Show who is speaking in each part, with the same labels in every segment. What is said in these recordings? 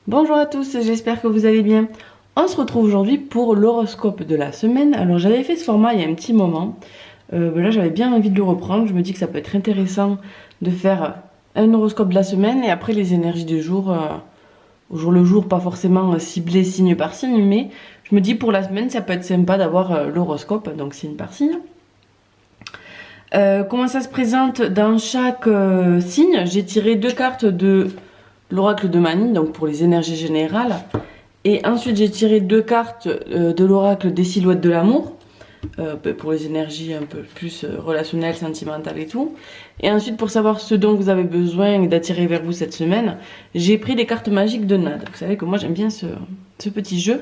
Speaker 1: Bonjour à tous, j'espère que vous allez bien. On se retrouve aujourd'hui pour l'horoscope de la semaine. Alors j'avais fait ce format il y a un petit moment. Là j'avais bien envie de le reprendre. Je me dis que ça peut être intéressant de faire un horoscope de la semaine et après les énergies du jour, au jour le jour, pas forcément ciblé signe par signe, mais je me dis pour la semaine ça peut être sympa d'avoir l'horoscope, donc signe par signe. Comment ça se présente dans chaque signe? J'ai tiré deux cartes de l'oracle de Mani, donc pour les énergies générales. Et ensuite, j'ai tiré deux cartes de l'oracle des silhouettes de l'amour, pour les énergies un peu plus relationnelles, sentimentales et tout. Et ensuite, pour savoir ce dont vous avez besoin d'attirer vers vous cette semaine, j'ai pris les cartes magiques de Nad. Vous savez que moi, j'aime bien ce petit jeu.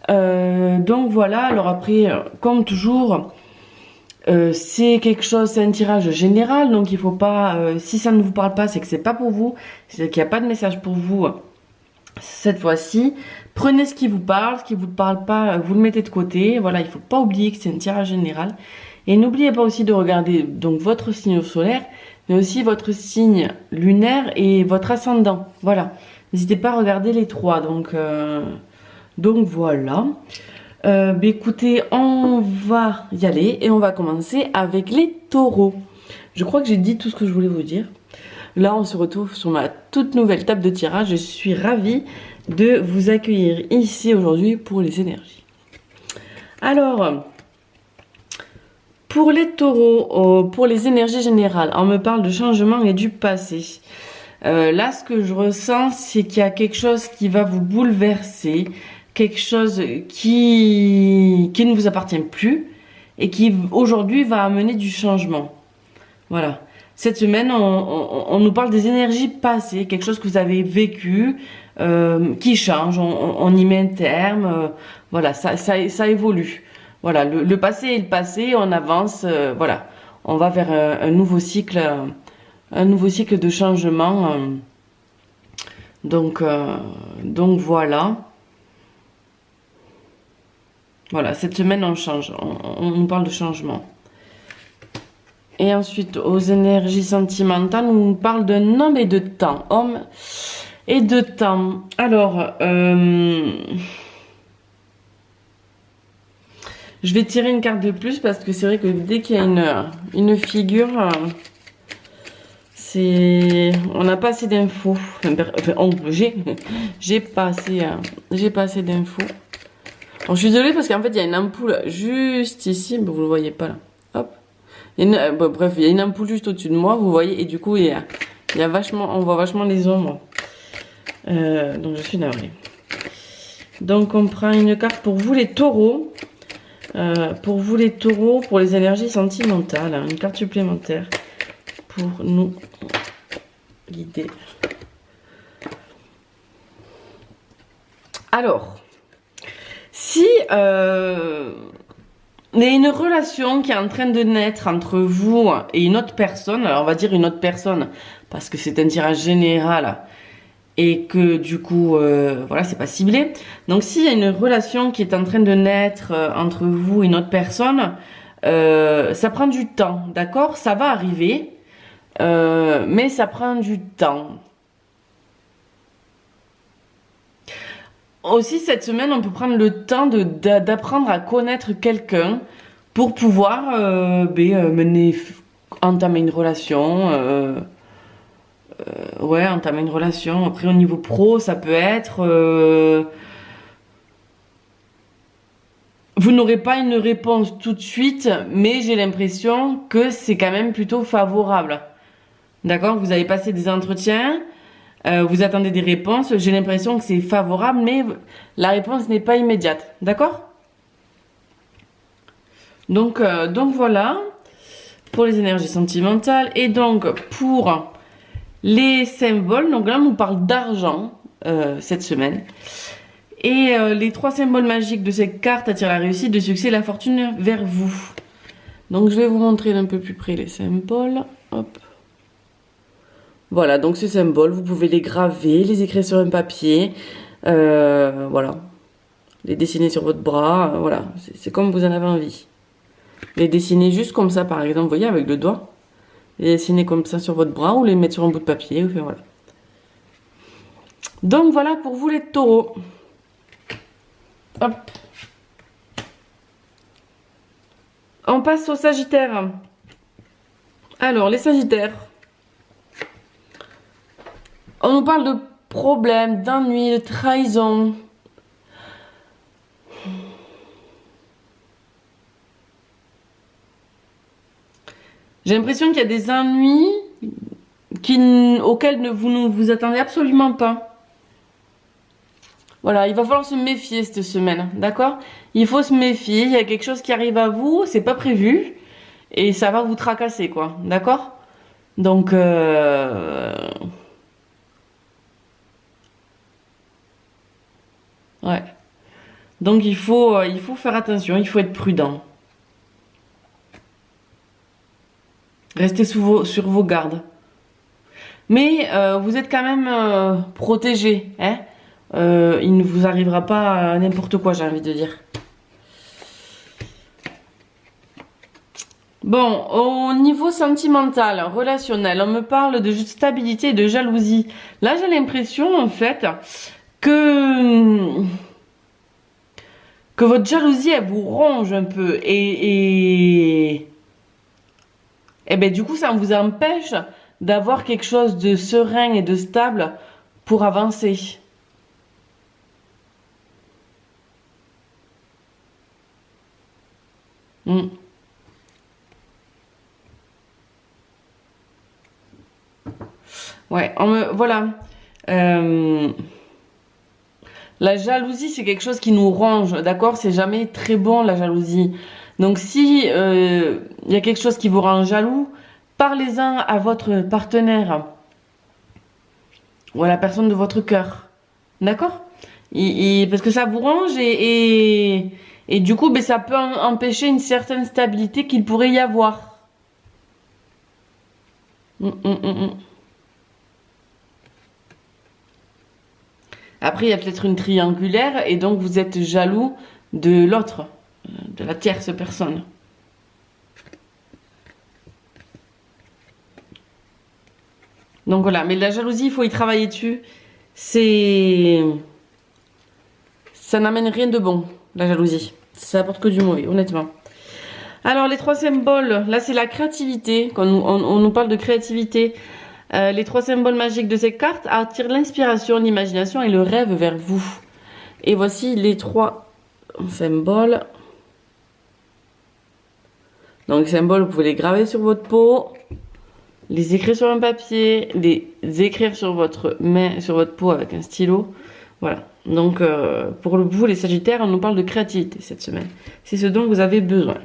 Speaker 1: Donc voilà, alors après, comme toujours, c'est quelque chose, c'est un tirage général, donc il faut pas, si ça ne vous parle pas, c'est que c'est pas pour vous, c'est qu'il n'y a pas de message pour vous cette fois-ci. Prenez ce qui vous parle pas, vous le mettez de côté. Voilà, il faut pas oublier que c'est un tirage général. Et n'oubliez pas aussi de regarder donc votre signe solaire, mais aussi votre signe lunaire et votre ascendant. Voilà, n'hésitez pas à regarder les trois. Donc voilà. Écoutez, on va y aller et on va commencer avec les taureaux. Je crois que j'ai dit tout ce que je voulais vous dire. Là, on se retrouve sur ma toute nouvelle table de tirage. Je suis ravie de vous accueillir ici aujourd'hui pour les énergies. Alors, pour les taureaux, pour les énergies générales, on me parle de changement et du passé. Là, ce que je ressens, c'est qu'il y a quelque chose qui va vous bouleverser, quelque chose qui ne vous appartient plus et qui aujourd'hui va amener du changement. Voilà. Cette semaine, on nous parle des énergies passées, quelque chose que vous avez vécu, qui change, on y met un terme, voilà, ça évolue. Voilà, le passé est le passé, on avance, voilà, on va vers un nouveau cycle de changement. Donc voilà. Voilà, cette semaine on change, on nous parle de changement. Et ensuite, aux énergies sentimentales, on nous parle d'un homme et de temps. Homme et de temps. Alors, je vais tirer une carte de plus parce que c'est vrai que dès qu'il y a une figure, on n'a pas assez d'infos. J'ai pas assez d'infos. Bon, je suis désolée parce qu'en fait, il y a une ampoule juste ici, mais vous le voyez pas là. Hop. Bref, il y a une ampoule juste au-dessus de moi, vous voyez, et du coup, il y a vachement, on voit vachement les ombres. Donc je suis navrée. Donc on prend une carte pour vous les taureaux. Pour vous les taureaux, pour les énergies sentimentales. Une carte supplémentaire pour nous guider. Alors, si il y a une relation qui est en train de naître entre vous et une autre personne, alors on va dire une autre personne, parce que c'est un tirage général et que du coup, voilà, c'est pas ciblé. Donc s'il y a une relation qui est en train de naître entre vous et une autre personne, ça prend du temps, d'accord? Ça va arriver, mais ça prend du temps. Aussi, cette semaine, on peut prendre le temps d'apprendre à connaître quelqu'un pour pouvoir entamer une relation. Entamer une relation. Après, au niveau pro, ça peut être... vous n'aurez pas une réponse tout de suite, mais j'ai l'impression que c'est quand même plutôt favorable. D'accord? Vous avez passé des entretiens... vous attendez des réponses, j'ai l'impression que c'est favorable, mais la réponse n'est pas immédiate. D'accord? Donc voilà, pour les énergies sentimentales. Et donc, pour les symboles, donc là, on nous parle d'argent cette semaine. Et les trois symboles magiques de cette carte attirent la réussite, le succès et la fortune vers vous. Donc, je vais vous montrer d'un peu plus près les symboles. Hop. Voilà, donc ces symboles, vous pouvez les graver, les écrire sur un papier, voilà, les dessiner sur votre bras, voilà, c'est comme vous en avez envie. Les dessiner juste comme ça, par exemple, vous voyez, avec le doigt, les dessiner comme ça sur votre bras ou les mettre sur un bout de papier, enfin, voilà. Donc voilà pour vous les taureaux. Hop. On passe aux sagittaires. Alors les sagittaires. On nous parle de problèmes, d'ennuis, de trahison. J'ai l'impression qu'il y a des ennuis auxquels vous ne vous attendez absolument pas. Voilà, il va falloir se méfier cette semaine, d'accord? Il faut se méfier, il y a quelque chose qui arrive à vous, c'est pas prévu, et ça va vous tracasser, quoi, d'accord? Donc, ouais. Donc il faut faire attention, il faut être prudent. Restez sur vos gardes. Mais vous êtes quand même protégé, hein? Il ne vous arrivera pas n'importe quoi, j'ai envie de dire. Bon, au niveau sentimental, relationnel, on me parle de stabilité et de jalousie. Là, j'ai l'impression, en fait, que votre jalousie, elle vous ronge un peu. Et ben, du coup, ça vous empêche d'avoir quelque chose de serein et de stable pour avancer. Ouais, voilà. La jalousie, c'est quelque chose qui nous ronge, d'accord? C'est jamais très bon, la jalousie. Donc, si il y a quelque chose qui vous rend jaloux, parlez-en à votre partenaire ou à la personne de votre cœur, d'accord? Parce que ça vous ronge et du coup, ben, ça peut empêcher une certaine stabilité qu'il pourrait y avoir. Après, il y a peut-être une triangulaire et donc vous êtes jaloux de l'autre, de la tierce personne. Donc voilà, mais la jalousie, il faut y travailler dessus. Ça n'amène rien de bon, la jalousie. Ça apporte que du mauvais, honnêtement. Alors, les 3 symboles, là, c'est la créativité. Quand on nous parle de créativité, les 3 symboles magiques de ces cartes attirent l'inspiration, l'imagination et le rêve vers vous. Et voici les 3 symboles. Donc, les symboles, vous pouvez les graver sur votre peau, les écrire sur un papier, les écrire sur votre main, sur votre peau avec un stylo. Voilà. Donc, pour vous, les Sagittaires, on nous parle de créativité cette semaine. C'est ce dont vous avez besoin.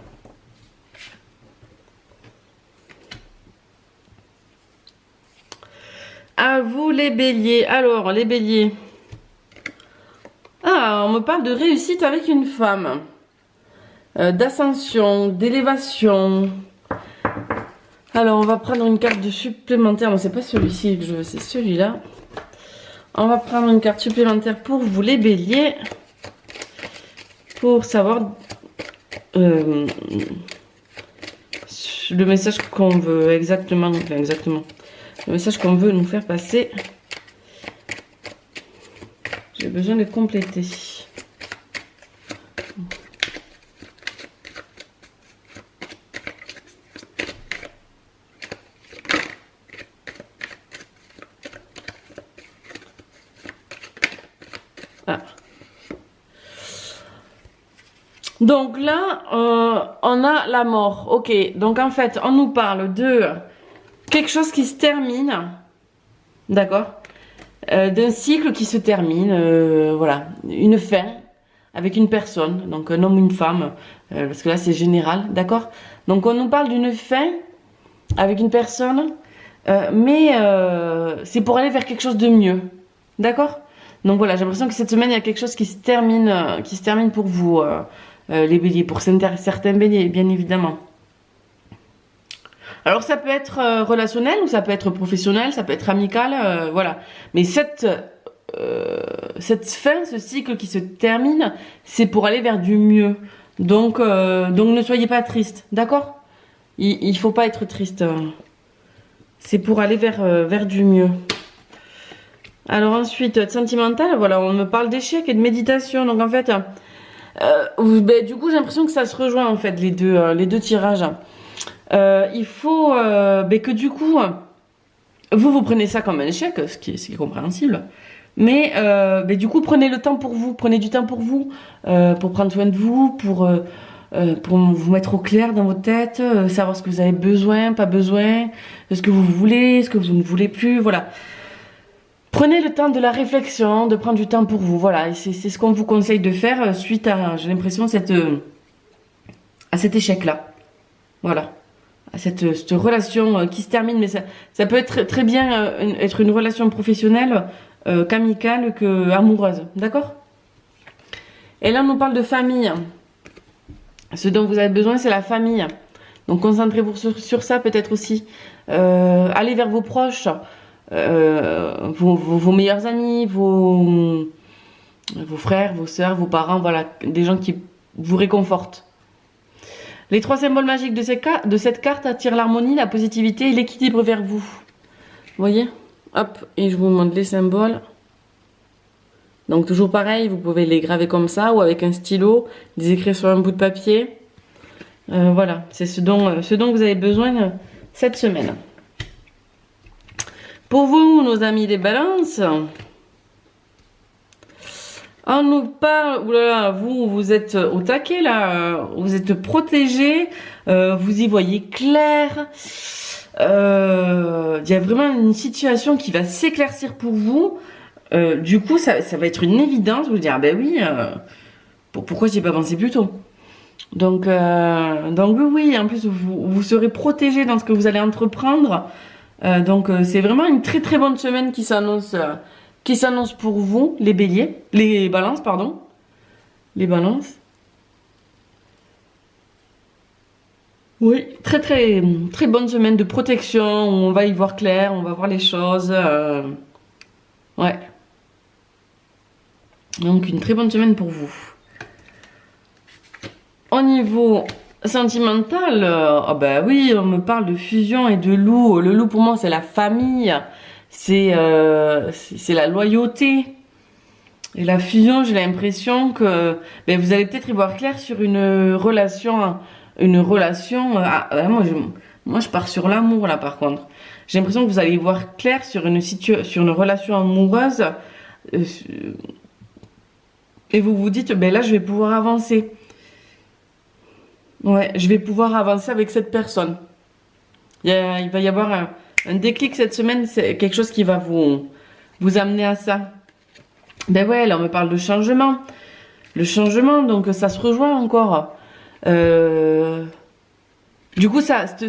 Speaker 1: À vous les béliers. Alors, les béliers. Ah, on me parle de réussite avec une femme. D'ascension, d'élévation. Alors, on va prendre une carte de supplémentaire. Bon, c'est pas celui-ci que je veux, c'est celui-là. On va prendre une carte supplémentaire pour vous les béliers. Pour savoir le message qu'on veut exactement. Le message qu'on veut nous faire passer. J'ai besoin de compléter. Ah. Donc là, on a la mort. Ok, donc en fait, on nous parle de quelque chose qui se termine, d'accord, d'un cycle qui se termine, voilà, une fin avec une personne, donc un homme ou une femme, parce que là c'est général, d'accord. Donc on nous parle d'une fin avec une personne, mais c'est pour aller vers quelque chose de mieux, d'accord. Donc voilà, j'ai l'impression que cette semaine il y a quelque chose qui se termine pour vous, les béliers, pour certains béliers, bien évidemment. Alors ça peut être relationnel ou ça peut être professionnel, ça peut être amical, voilà. Mais cette fin, ce cycle qui se termine, c'est pour aller vers du mieux. Donc ne soyez pas triste, d'accord? Il faut pas être triste. C'est pour aller vers du mieux. Alors ensuite, sentimental, voilà, on me parle d'échec et de méditation. Donc en fait, du coup, j'ai l'impression que ça se rejoint en fait les deux tirages. Il faut que du coup, vous prenez ça comme un échec, ce qui est compréhensible. Mais du coup, prenez le temps pour vous, prenez du temps pour prendre soin de vous, pour vous mettre au clair dans votre tête, savoir ce que vous avez besoin, pas besoin, ce que vous voulez, ce que vous ne voulez plus, voilà. Prenez le temps de la réflexion, de prendre du temps pour vous, voilà. Et c'est ce qu'on vous conseille de faire suite à, j'ai l'impression, à cet échec-là. Voilà. À cette relation qui se termine, mais ça peut être très bien être une relation professionnelle qu'amicale, que amoureuse. D'accord? Et là, on nous parle de famille. Ce dont vous avez besoin, c'est la famille. Donc, concentrez-vous sur ça peut-être aussi. Allez vers vos proches, vos meilleurs amis, vos frères, vos sœurs, vos parents, voilà, des gens qui vous réconfortent. Les trois symboles magiques de cette carte attirent l'harmonie, la positivité et l'équilibre vers vous. Vous voyez? Hop, et je vous montre les symboles. Donc toujours pareil, vous pouvez les graver comme ça ou avec un stylo, les écrire sur un bout de papier. Voilà, c'est ce dont vous avez besoin cette semaine. Pour vous, nos amis des balances, on nous parle, oulala, vous êtes au taquet là, vous êtes protégés, vous y voyez clair. Il y a vraiment une situation qui va s'éclaircir pour vous. Du coup, ça va être une évidence. Vous dire, ah ben oui, pourquoi j'y ai pas pensé plus tôt? Donc oui, en plus vous serez protégé dans ce que vous allez entreprendre. C'est vraiment une très très bonne semaine qui s'annonce pour vous, les béliers, les balances, pardon. Les balances. Oui, très très très bonne semaine de protection, on va y voir clair, on va voir les choses. Ouais. Donc une très bonne semaine pour vous. Au niveau sentimental, ah bah oui, on me parle de fusion et de loup. Le loup pour moi c'est la famille, c'est la loyauté. Et la fusion, j'ai l'impression que vous allez peut-être y voir clair sur une relation. Moi je pars sur l'amour là par contre. J'ai l'impression que vous allez y voir clair sur sur une relation amoureuse. Et vous vous dites, là je vais pouvoir avancer. Ouais, je vais pouvoir avancer avec cette personne. Il va y avoir un déclic cette semaine, c'est quelque chose qui va vous amener à ça. Ben ouais, là on me parle de changement. Le changement, donc ça se rejoint encore. Du coup, cette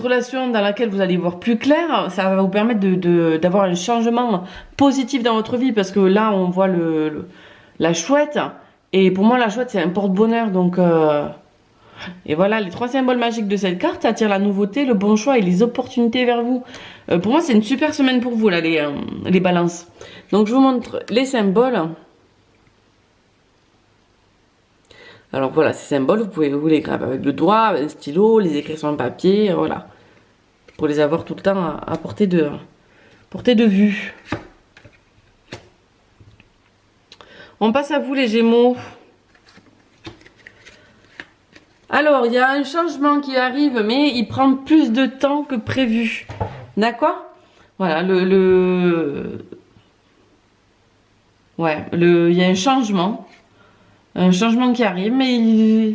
Speaker 1: relation dans laquelle vous allez voir plus clair, ça va vous permettre d'avoir un changement positif dans votre vie, parce que là on voit la chouette. Et pour moi, la chouette, c'est un porte-bonheur. Et voilà, les trois symboles magiques de cette carte attirent la nouveauté, le bon choix et les opportunités vers vous. Pour moi, c'est une super semaine pour vous, là, les balances. Donc, je vous montre les symboles. Alors, voilà, ces symboles, vous pouvez vous les graver avec le doigt, avec un stylo, les écrire sur un papier, voilà. Pour les avoir tout le temps à portée de vue. On passe à vous les Gémeaux. Alors, il y a un changement qui arrive, mais il prend plus de temps que prévu. D'accord? Voilà, il y a un changement. Un changement qui arrive, mais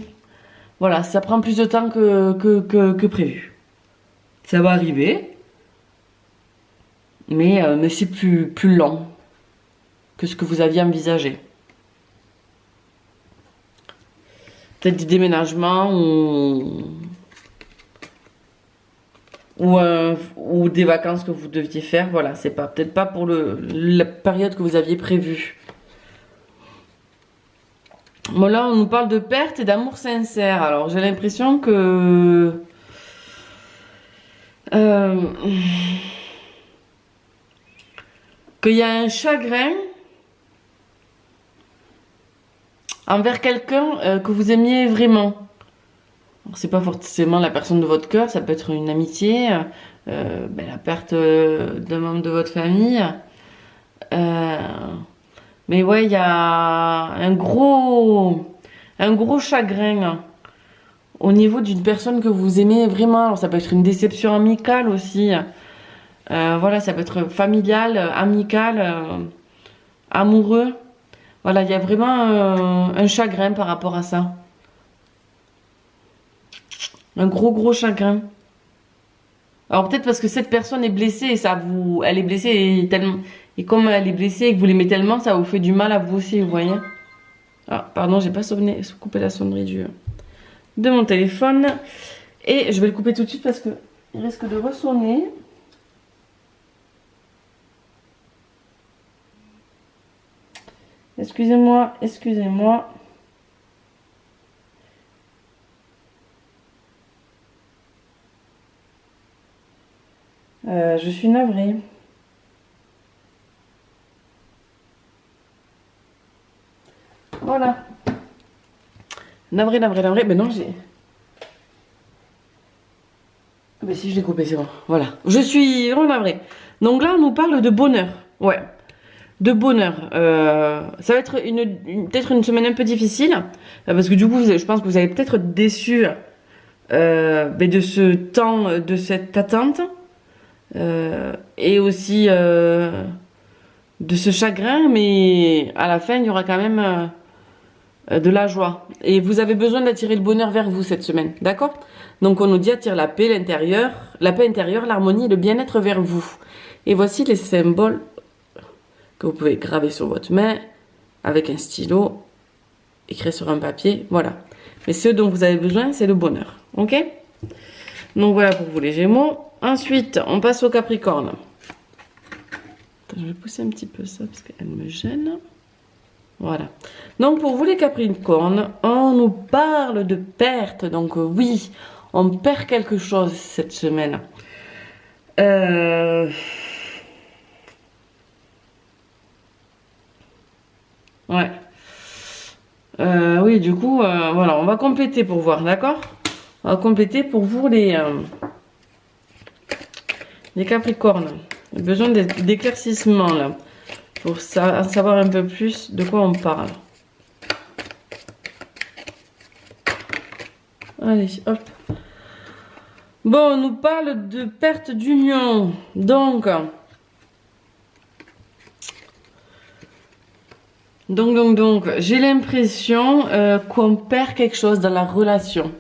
Speaker 1: voilà, ça prend plus de temps que prévu. Ça va arriver, mais c'est plus lent que ce que vous aviez envisagé. Peut-être des déménagements ou des vacances que vous deviez faire. Voilà, c'est peut-être pas pour la période que vous aviez prévue. Bon, là, on nous parle de perte et d'amour sincère. Alors, j'ai l'impression que qu'il y a un chagrin envers quelqu'un que vous aimiez vraiment. C'est pas forcément la personne de votre cœur, ça peut être une amitié, la perte d'un membre de votre famille. Euh, mais ouais, il y a un gros chagrin au niveau d'une personne que vous aimez vraiment. Alors ça peut être une déception amicale aussi. Voilà, ça peut être familial, amical, amoureux. Voilà, il y a vraiment un chagrin par rapport à ça. Un gros chagrin. Alors peut-être parce que cette personne est blessée et elle est blessée et tellement, et comme elle est blessée et que vous l'aimez tellement, ça vous fait du mal à vous aussi, vous voyez. Ah, pardon, j'ai pas coupé la sonnerie de mon téléphone. Et je vais le couper tout de suite parce que il risque de ressonner. Excusez-moi, excusez-moi. Je suis navrée. Voilà. Navrée. Mais non, j'ai... Mais si, je l'ai coupé, c'est bon. Voilà. Je suis vraiment navrée. Donc là, on nous parle de bonheur. Ouais. De bonheur. Ça va être peut-être une semaine un peu difficile. Parce que du coup, je pense que vous allez peut-être être déçus de ce temps, de cette attente. Et aussi de ce chagrin. Mais à la fin, il y aura quand même de la joie. Et vous avez besoin d'attirer le bonheur vers vous cette semaine. D'accord? Donc on nous dit attire la paix intérieure, l'harmonie et le bien-être vers vous. Et voici les symboles que vous pouvez graver sur votre main avec un stylo, écrire sur un papier, voilà. Mais ce dont vous avez besoin, c'est le bonheur, ok? Donc voilà pour vous les Gémeaux. Ensuite, on passe au Capricorne. Attends, je vais pousser un petit peu ça parce qu'elle me gêne. Voilà. Donc pour vous les Capricornes, on nous parle de perte. Donc oui, on perd quelque chose cette semaine. Ouais. Oui, du coup, voilà, on va compléter pour voir, d'accord? On va compléter pour vous les Capricornes. J'ai besoin d'éclaircissement là, pour savoir un peu plus de quoi on parle. Allez, hop. Bon, on nous parle de perte d'union. Donc, j'ai l'impression qu'on perd quelque chose dans la relation.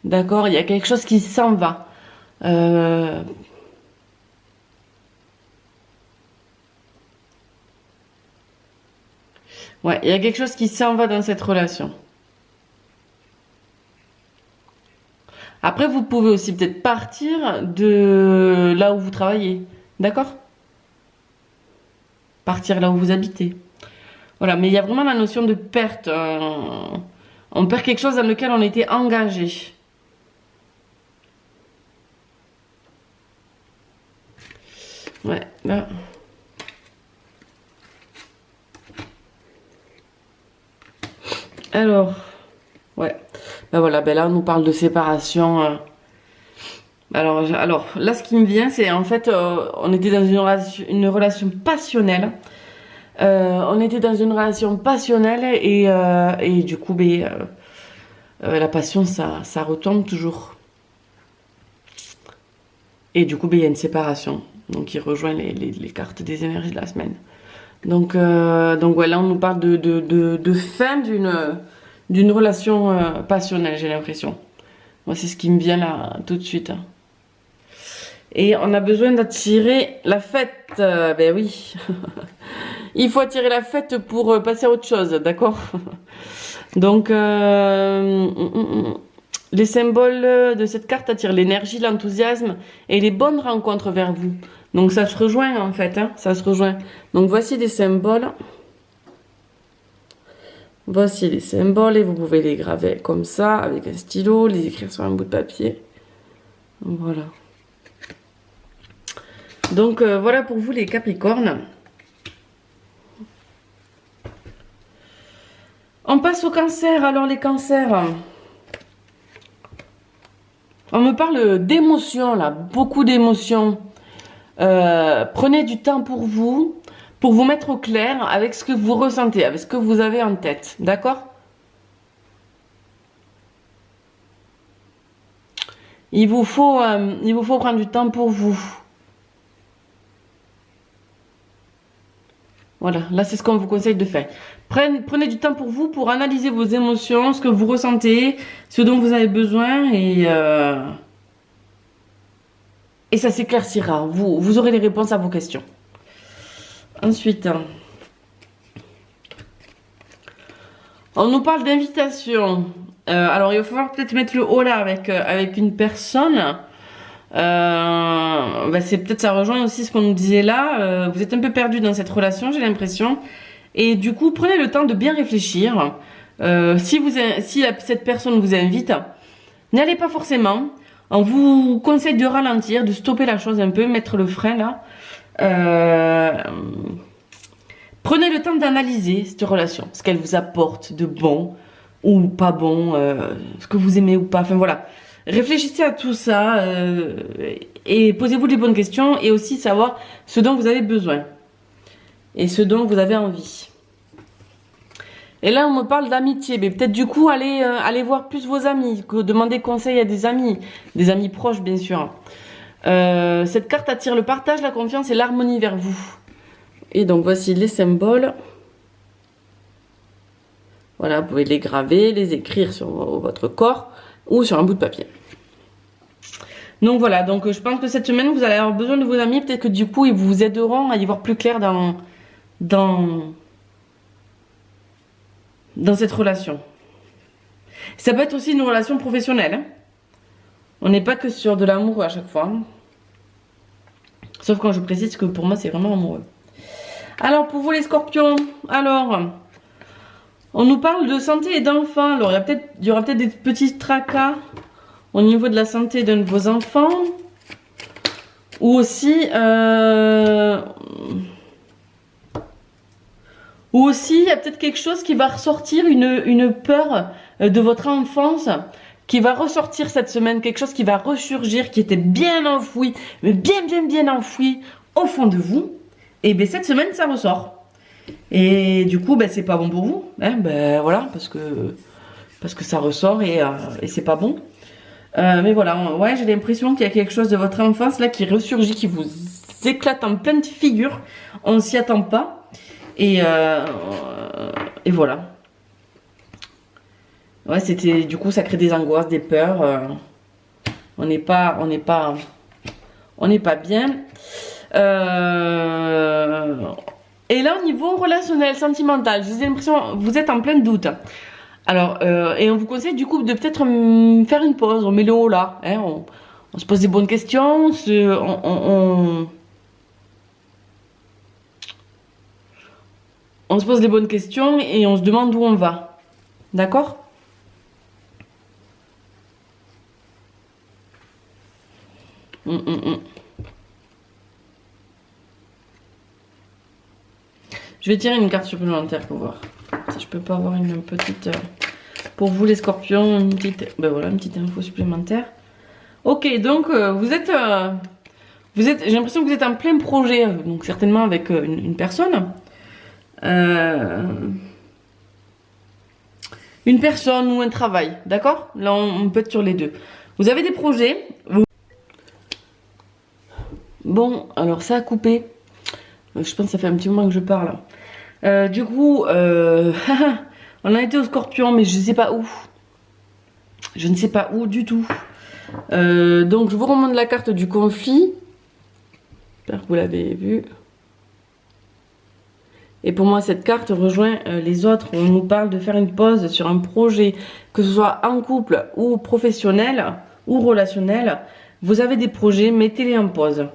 Speaker 1: D'accord? Il y a quelque chose qui s'en va. Ouais, il y a quelque chose qui s'en va dans cette relation. Après, vous pouvez aussi peut-être partir de là où vous travaillez. D'accord? Partir là où vous habitez. Voilà, mais il y a vraiment la notion de perte. On perd quelque chose dans lequel on était engagé. Ouais, là. Alors, ouais. Ben voilà, ben là, on nous parle de séparation. Alors, là, ce qui me vient, c'est en fait, on était dans une relation passionnelle. On était dans une relation passionnelle et du coup, la passion, ça retombe toujours. Et du coup, il y a une séparation. Donc, il rejoint les cartes des énergies de la semaine. Donc ouais, là, on nous parle de fin d'une relation passionnelle, j'ai l'impression. Moi, c'est ce qui me vient là, tout de suite. Et on a besoin d'attirer la fête. Ben oui. Il faut attirer la fête pour passer à autre chose, d'accord? Donc, les symboles de cette carte attirent l'énergie, l'enthousiasme et les bonnes rencontres vers vous. Donc, ça se rejoint en fait, hein, ça se rejoint. Donc, voici des symboles. Voici les symboles et vous pouvez les graver comme ça, avec un stylo, les écrire sur un bout de papier. Voilà. Donc, voilà pour vous les Capricornes. On passe au Cancer. Alors, les Cancers... On me parle d'émotions là, beaucoup d'émotions. Prenez du temps pour vous mettre au clair avec ce que vous ressentez, avec ce que vous avez en tête, d'accord? Il vous faut prendre du temps pour vous. Voilà, là c'est ce qu'on vous conseille de faire. Prenez du temps pour vous, pour analyser vos émotions, ce que vous ressentez, ce dont vous avez besoin et ça s'éclaircira. Vous aurez les réponses à vos questions. Ensuite, on nous parle d'invitation. Alors il va falloir peut-être mettre le haut là avec une personne. C'est peut-être ça rejoint aussi ce qu'on nous disait là. Vous êtes un peu perdu dans cette relation, j'ai l'impression. Et du coup, prenez le temps de bien réfléchir. Si cette personne vous invite, n'allez pas forcément. On vous conseille de ralentir, de stopper la chose un peu, mettre le frein là. Prenez le temps d'analyser cette relation, ce qu'elle vous apporte de bon ou pas bon, ce que vous aimez ou pas. Enfin voilà. Réfléchissez à tout ça et posez-vous les bonnes questions et aussi savoir ce dont vous avez besoin et ce dont vous avez envie. Et là, on me parle d'amitié, mais peut-être du coup, allez voir plus vos amis, demandez conseil à des amis proches, bien sûr. Cette carte attire le partage, la confiance et l'harmonie vers vous. Et donc, voici les symboles. Voilà, vous pouvez les graver, les écrire sur votre corps ou sur un bout de papier. Donc voilà, donc je pense que cette semaine, vous allez avoir besoin de vos amis. Peut-être que du coup, ils vous aideront à y voir plus clair dans cette relation. Ça peut être aussi une relation professionnelle. Hein. On n'est pas que sur de l'amour à chaque fois. Sauf quand je précise que pour moi, c'est vraiment amoureux. Alors, pour vous les scorpions, on nous parle de santé et d'enfants. Alors, il y aura peut-être des petits tracas au niveau de la santé d'un de vos enfants. Ou aussi, il y a peut-être quelque chose qui va ressortir, une peur de votre enfance qui va ressortir cette semaine, quelque chose qui va ressurgir, qui était bien enfoui, mais bien enfoui au fond de vous. Et bien cette semaine, ça ressort. Et du coup, c'est pas bon pour vous. Hein, voilà, parce que ça ressort et c'est pas bon. Mais voilà, ouais, j'ai l'impression qu'il y a quelque chose de votre enfance là qui ressurgit, qui vous éclate en pleine figure. On s'y attend pas. Et voilà. Ouais, du coup, ça crée des angoisses, des peurs. On n'est pas bien. Et là, au niveau relationnel, sentimental, j'ai l'impression vous êtes en plein doute. Alors, et on vous conseille du coup de peut-être faire une pause. On met le haut là. Hein, on se pose des bonnes questions. On se pose des bonnes questions et on se demande où on va. D'accord ? Je vais tirer une carte supplémentaire pour voir si je peux pas avoir une petite pour vous les scorpions, une petite une petite info supplémentaire. Ok, donc j'ai l'impression que vous êtes en plein projet, donc certainement avec une personne. Une personne ou un travail, d'accord? Là on peut être sur les deux. Vous avez des projets. Bon, alors ça a coupé. Je pense que ça fait un petit moment que je parle. Du coup, on a été au scorpion, mais je ne sais pas où. Je ne sais pas où du tout. Donc, je vous remonte la carte du conflit. J'espère que vous l'avez vu. Et pour moi, cette carte rejoint les autres. On nous parle de faire une pause sur un projet, que ce soit en couple ou professionnel ou relationnel. Vous avez des projets, mettez-les en pause.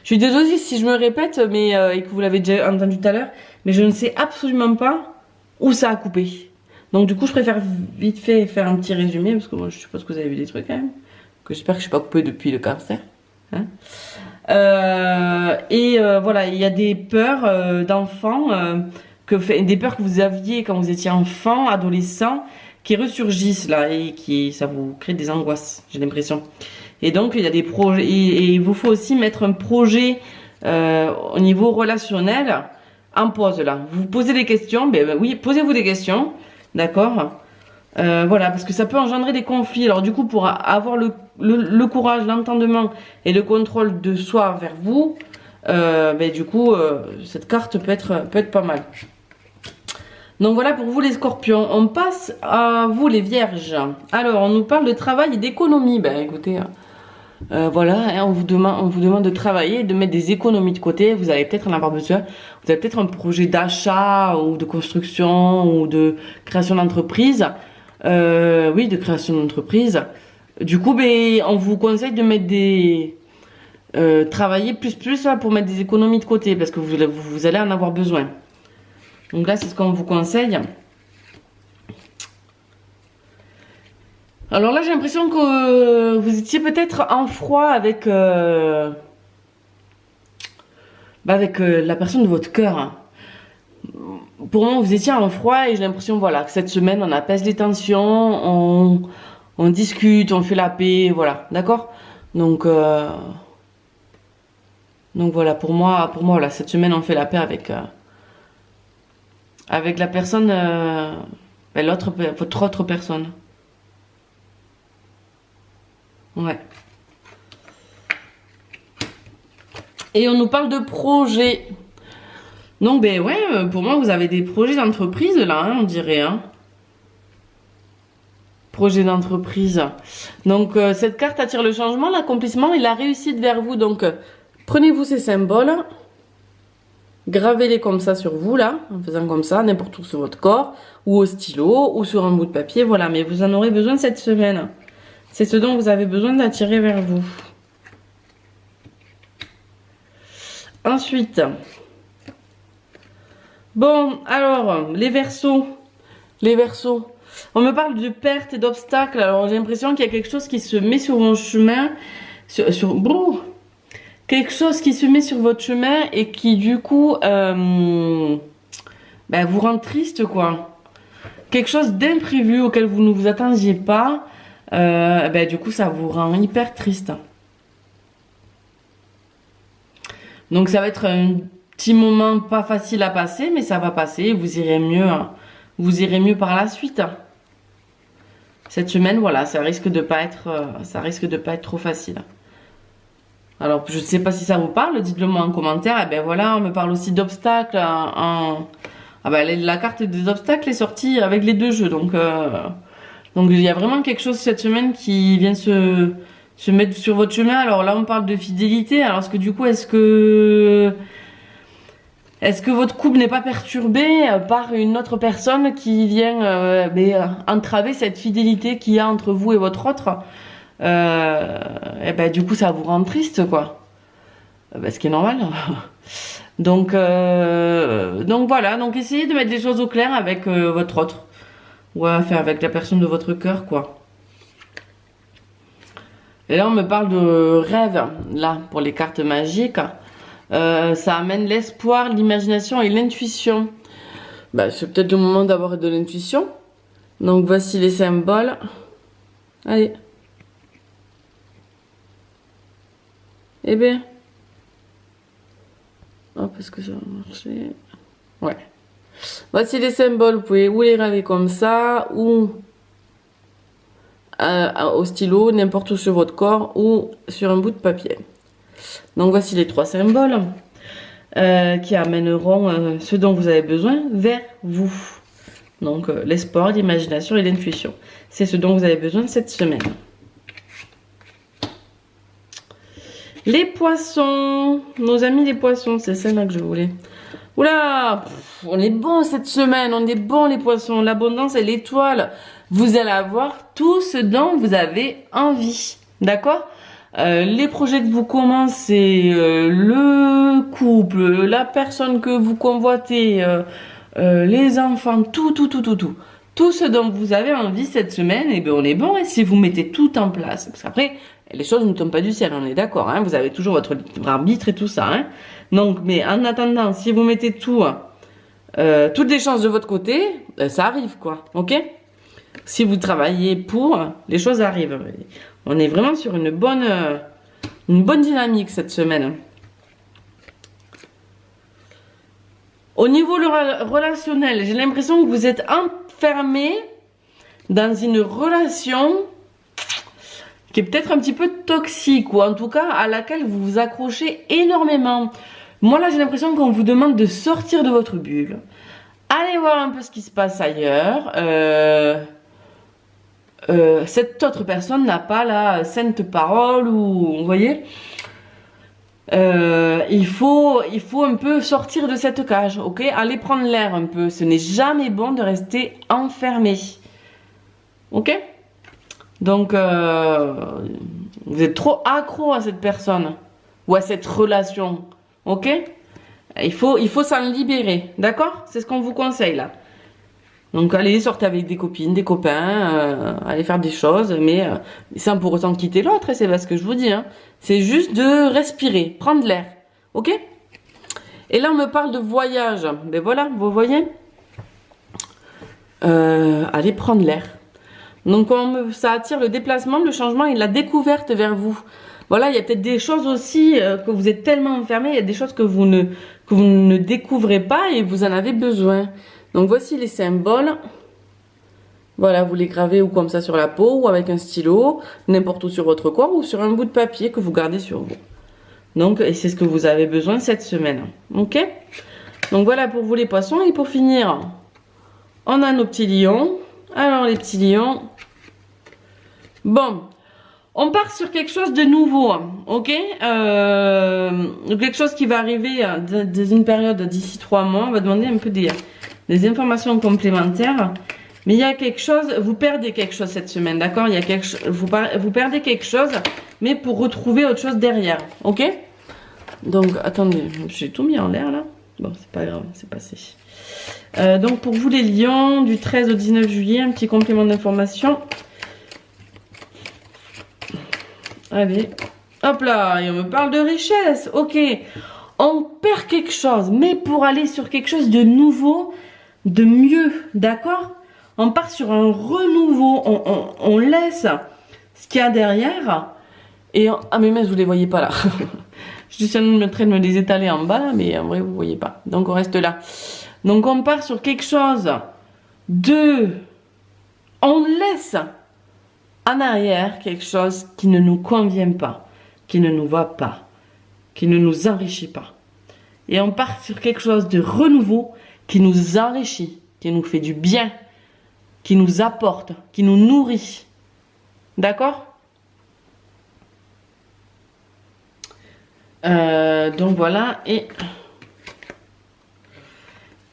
Speaker 1: Je suis désolée si je me répète et que vous l'avez déjà entendu tout à l'heure, mais je ne sais absolument pas où ça a coupé. Donc du coup, je préfère vite fait faire un petit résumé, parce que moi, je suppose que vous avez vu des trucs quand même. Que j'espère que je ne suis pas coupée depuis le cancer. Hein. Voilà, il y a des peurs d'enfants, des peurs que vous aviez quand vous étiez enfant, adolescent, qui ressurgissent là et ça vous crée des angoisses, j'ai l'impression. Et donc, il y a des projets, et il vous faut aussi mettre un projet au niveau relationnel en pause là. Vous posez des questions, ben oui, posez-vous des questions, d'accord? Voilà, parce que ça peut engendrer des conflits. Alors du coup, pour avoir le courage, l'entendement et le contrôle de soi vers vous, ben, du coup, cette carte peut être pas mal. Donc voilà pour vous les scorpions. On passe à vous les vierges. Alors, on nous parle de travail et d'économie. Ben écoutez, voilà, hein, on vous demande de travailler et de mettre des économies de côté. Vous allez peut-être en avoir besoin. Vous avez peut-être un projet d'achat ou de construction ou de création d'entreprise. Oui, de création d'entreprise. Du coup, ben, on vous conseille de mettre des... travailler plus là, pour mettre des économies de côté parce que vous allez en avoir besoin. Donc là, c'est ce qu'on vous conseille. Alors là, j'ai l'impression que vous étiez peut-être en froid avec, la personne de votre cœur. Hein. Pour moi, vous étiez en froid et j'ai l'impression, voilà, que cette semaine, on apaise les tensions, on discute, on fait la paix, voilà, d'accord? Donc voilà, pour moi, voilà, cette semaine, on fait la paix avec la personne, votre autre personne. Ouais. Et on nous parle de projets. Donc, ben ouais, pour moi, vous avez des projets d'entreprise là, hein, on dirait. Hein. Projet d'entreprise. Donc, cette carte attire le changement, l'accomplissement et la réussite vers vous. Donc, prenez-vous ces symboles. Gravez-les comme ça sur vous, là, en faisant comme ça, n'importe où sur votre corps, ou au stylo, ou sur un bout de papier, voilà. Mais vous en aurez besoin cette semaine. C'est ce dont vous avez besoin d'attirer vers vous. Ensuite, bon, alors, les Verseaux. Les Verseaux. On me parle de perte et d'obstacles. Alors, j'ai l'impression qu'il y a quelque chose qui se met sur mon chemin. Quelque chose qui se met sur votre chemin et qui, du coup, vous rend triste, quoi. Quelque chose d'imprévu auquel vous ne vous attendiez pas. Du coup, ça vous rend hyper triste. Donc, ça va être un petit moment pas facile à passer, mais ça va passer. Vous irez mieux. Vous irez mieux par la suite. Cette semaine, voilà, ça risque de pas être trop facile. Alors, je ne sais pas si ça vous parle, dites-le moi en commentaire. Et ben voilà, on me parle aussi d'obstacles. La carte des obstacles est sortie avec les deux jeux. Donc il y a vraiment quelque chose cette semaine qui vient se mettre sur votre chemin. Alors là, on parle de fidélité. Alors, est-ce que votre couple n'est pas perturbé par une autre personne qui vient entraver cette fidélité qu'il y a entre vous et votre autre? Du coup, ça vous rend triste, quoi. Ce qui est normal. Donc voilà. Donc essayez de mettre des choses au clair avec votre autre. Ouais, enfin avec la personne de votre cœur, quoi. Et là, on me parle de rêve, là, pour les cartes magiques. Ça amène l'espoir, l'imagination et l'intuition. C'est peut-être le moment d'avoir de l'intuition. Donc voici les symboles. Allez. Eh bien. Hop, est-ce que ça va marcher? Ouais. Voici les symboles. Vous pouvez ou les graver comme ça, ou au stylo, n'importe où sur votre corps, ou sur un bout de papier. Donc voici les trois symboles qui amèneront ce dont vous avez besoin vers vous. Donc l'espoir, l'imagination et l'intuition. C'est ce dont vous avez besoin cette semaine. Les poissons, nos amis les poissons, c'est celle-là que je voulais. Oula, on est bon cette semaine, on est bon les poissons. L'abondance et l'étoile, vous allez avoir tout ce dont vous avez envie. D'accord? Les projets que vous commencez, le couple, la personne que vous convoitez, les enfants, tout. Tout ce dont vous avez envie cette semaine, on est bon. Et si vous mettez tout en place, parce qu'après, les choses ne tombent pas du ciel, on est d'accord, hein, vous avez toujours votre libre arbitre et tout ça. Hein. Donc, mais en attendant, si vous mettez toutes les chances de votre côté, ça arrive, quoi. Ok? Si vous travaillez pour, les choses arrivent. On est vraiment sur une bonne dynamique cette semaine. Au niveau relationnel, j'ai l'impression que vous êtes enfermé dans une relation qui est peut-être un petit peu toxique, ou en tout cas à laquelle vous vous accrochez énormément. Moi là, j'ai l'impression qu'on vous demande de sortir de votre bulle. Allez voir un peu ce qui se passe ailleurs. Cette autre personne n'a pas la sainte parole, ou vous voyez, il faut un peu sortir de cette cage, ok? Allez prendre l'air un peu. Ce n'est jamais bon de rester enfermé, ok? Donc vous êtes trop accro à cette personne ou à cette relation, ok? Il faut s'en libérer, d'accord? C'est ce qu'on vous conseille là. Donc allez, sortez avec des copines, des copains, allez faire des choses, mais sans pour autant quitter l'autre, c'est pas ce que je vous dis. Hein. C'est juste de respirer, prendre l'air, ok? Et là on me parle de voyage, ben voilà, vous voyez, allez prendre l'air. Donc ça attire le déplacement, le changement et la découverte vers vous. Voilà, il y a peut-être des choses aussi que vous êtes tellement enfermé, il y a des choses que vous ne découvrez pas et vous en avez besoin. Donc voici les symboles. Voilà, vous les gravez ou comme ça sur la peau ou avec un stylo, n'importe où sur votre corps ou sur un bout de papier que vous gardez sur vous. Donc, et c'est ce que vous avez besoin cette semaine. Ok? Donc voilà pour vous les poissons. Et pour finir, on a nos petits lions. Alors les petits lions. Bon, on part sur quelque chose de nouveau. Ok? Quelque chose qui va arriver dans une période d'ici 3 mois. On va demander un peu des informations complémentaires. Mais il y a quelque chose, vous perdez quelque chose cette semaine, d'accord? Il y a quelque chose, vous perdez quelque chose, mais pour retrouver autre chose derrière, ok? Donc, attendez, j'ai tout mis en l'air là. Bon, c'est pas grave, c'est passé. Donc, pour vous les lions, du 13 au 19 juillet, un petit complément d'information. Allez, hop là, et on me parle de richesse, ok. On perd quelque chose, mais pour aller sur quelque chose de nouveau, de mieux, d'accord? On part sur un renouveau, on laisse ce qu'il y a derrière, et ah mais mince, vous les voyez pas là. Je suis en train de me les étaler en bas, mais en vrai vous voyez pas, donc on reste là. Donc on part sur quelque chose on laisse en arrière quelque chose qui ne nous convient pas, qui ne nous va pas, qui ne nous enrichit pas. Et on part sur quelque chose de renouveau qui nous enrichit, qui nous fait du bien, qui nous apporte, qui nous nourrit. D'accord? Donc voilà.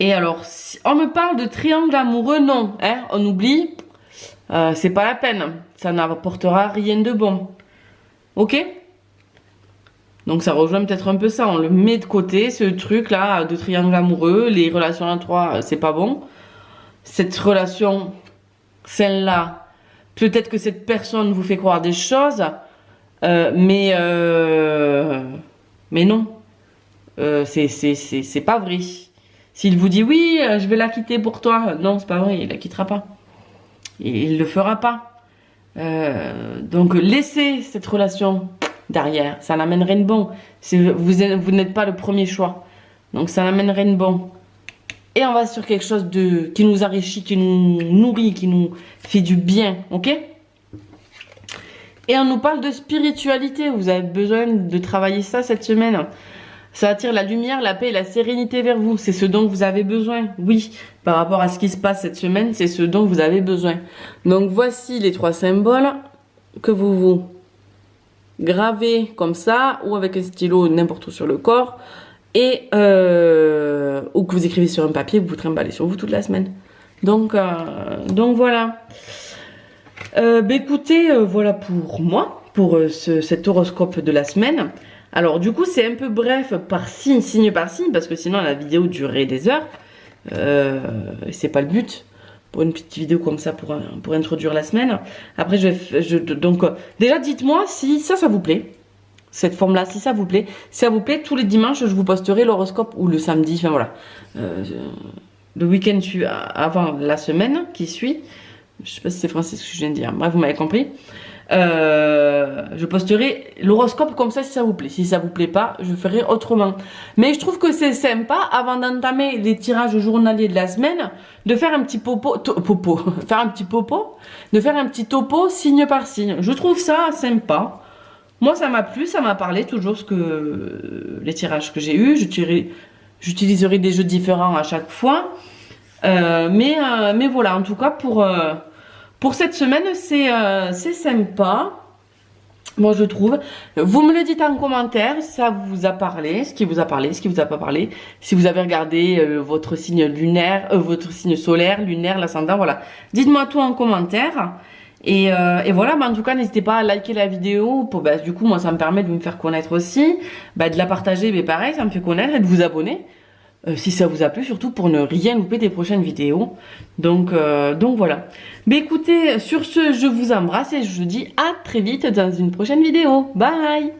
Speaker 1: Et alors, si on me parle de triangle amoureux, non. Hein, on oublie. C'est pas la peine. Ça n'apportera rien de bon. Ok? Donc ça rejoint peut-être un peu ça. On le met de côté, ce truc-là de triangle amoureux. Les relations à 3, c'est pas bon. Cette relation, celle-là, peut-être que cette personne vous fait croire des choses, mais non, c'est pas vrai. S'il vous dit oui, je vais la quitter pour toi, non, c'est pas vrai, il la quittera pas. Il le fera pas. Donc laissez cette relation derrière, ça n'amène rien de bon. Vous n'êtes pas le premier choix, donc ça n'amène rien de bon. Et on va sur quelque chose qui nous enrichit, qui nous nourrit, qui nous fait du bien, ok? Et on nous parle de spiritualité. Vous avez besoin de travailler ça cette semaine. Ça attire la lumière, la paix et la sérénité vers vous. C'est ce dont vous avez besoin. Oui, par rapport à ce qui se passe cette semaine, c'est ce dont vous avez besoin. Donc voici les 3 symboles que vous gravez comme ça, ou avec un stylo n'importe où sur le corps. Et ou que vous écrivez sur un papier, vous trimballez sur vous toute la semaine. Donc voilà. Écoutez, voilà pour moi, pour cet horoscope de la semaine. Alors du coup, c'est un peu bref par signe par signe, parce que sinon la vidéo durerait des heures. C'est pas le but pour une petite vidéo comme ça pour introduire la semaine. Après, donc déjà dites-moi si ça vous plaît. Cette forme-là, si ça vous plaît. Si ça vous plaît, tous les dimanches, je vous posterai l'horoscope, ou le samedi, enfin voilà. Le week-end avant la semaine qui suit, Je sais pas si c'est français ce que je viens de dire. Bref, vous m'avez compris. Je posterai l'horoscope comme ça si ça vous plaît. Si ça vous plaît pas, je ferai autrement. Mais je trouve que c'est sympa avant d'entamer les tirages journaliers de la semaine de faire un petit faire un petit de faire un petit topo signe par signe. Je trouve ça sympa. Moi, ça m'a plu, ça m'a parlé toujours ce que les tirages que j'ai eus. J'utiliserai des jeux différents à chaque fois. Mais voilà, en tout cas pour cette semaine, c'est sympa. Moi, je trouve. Vous me le dites en commentaire si ça vous a parlé, ce qui vous a parlé, ce qui vous a pas parlé. Si vous avez regardé votre signe lunaire, votre signe solaire, lunaire, l'ascendant, voilà. Dites-moi tout en commentaire. Et voilà, en tout cas, n'hésitez pas à liker la vidéo. Du coup, moi, ça me permet de me faire connaître aussi. De la partager, mais pareil, ça me fait connaître et de vous abonner. Si ça vous a plu, surtout pour ne rien louper des prochaines vidéos. Donc voilà. Mais écoutez, sur ce, je vous embrasse et je vous dis à très vite dans une prochaine vidéo. Bye!